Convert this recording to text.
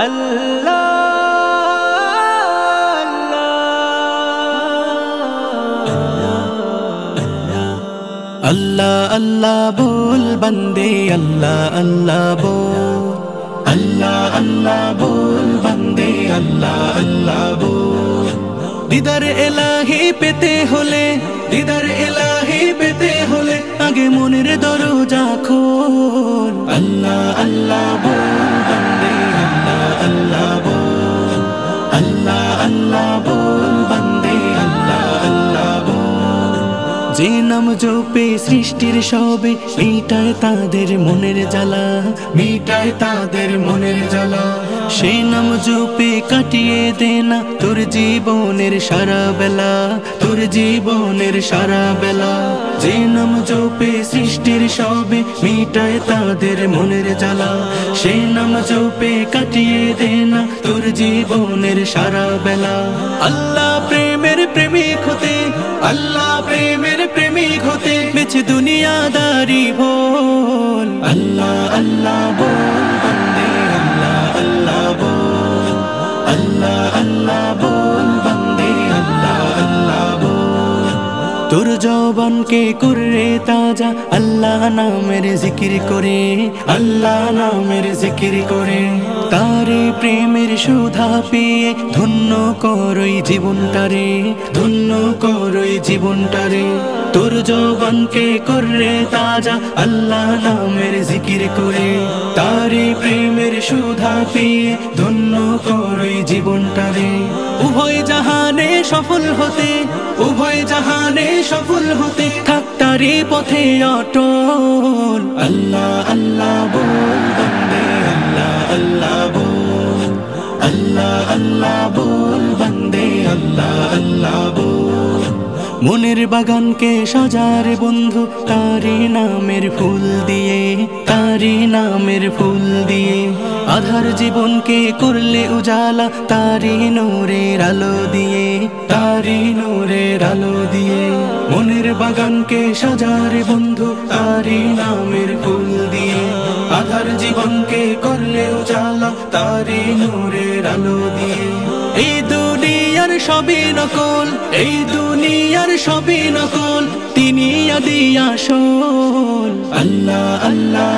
আল্লাহ अल्लाह अल्लाह बोल बंदे अल्लाह अल्लाह बोल अल्लाह अल्लाह बोल बंदे अल्लाह अल्लाह बोल दीदार इलाही पेते होले दीदार इलाही पेते होले आगे मोनेर दरजा खोल अल्लाह अल्लाह बोल बंदे अल्लाह अल्लाह बोल अल्लाह अल्लाह बोल बंदे अल्लाह अल्लाह बोल যে নাম জপে সৃষ্টির সবে মিটায় তাদের মনের জ্বালা মিটায় তাদের মনের জ্বালা সেই নাম জপে কাটিয়ে দে না তোর জীবনের সারা বেলা তোর জীবনের সারা বেলা যে নাম জপে সৃষ্টির সবে মিটায় তাদের মনের জ্বালা সেই নাম জপে কাটিয়ে দে না তোর জীবনের সারা বেলা আল্লাহ প্রেমের প্রেমিক হতে আল্লাহ প্রেমের প্রেমিক হতে বেছে দুনিয়াদারি ভোল আল্লাহ আল্লাহ বল বন্দে আল্লাহ আল্লাহ বল আল্লাহ আল্লাহ বল বন্দে আল্লাহ আল্লাহ বল তোর জবানকে করে তাজা আল্লাহ নামের জিকির করে আল্লাহ নামের জিকির করে তারে প্রেমের সুধা পেয়ে ধন্য করই জীবনটারে ধন্য করই জীবনটারে তোর জবানকে করে তাজা আল্লাহ নামের জিকির করে তারে প্রেমের সুধা পেয়ে ধন্য করই জীবনটারে উভয় জাহানে সফল হতে উভয় জাহানে সফল হতে থাক তারে পথে অটল আল্লাহ আল্লাহ বল বন্দে আল্লাহ আল্লাহ বল আল্লাহ আল্লাহ বল বন্দে আল্লাহ আল্লাহ বল মনের বাগানকে সাজার বন্ধু তারি নামের ফুল দিয়ে তারি নামের ফুল দিয়ে আধার জীবনকে করলে উজালা তারি নূরের আলো দিয়ে তারি নূরের আলো দিয়ে মনের বাগানকে সাজার বন্ধু তারি নামের ফুল দিয়ে আধার জীবনকে করলে উজালা তারি নূরের আলো দিয়ে এই দুনিয়ার সবই নকল এই দুনিয়ার সবই নকল তিনি আদি আসল আল্লাহ আল্লাহ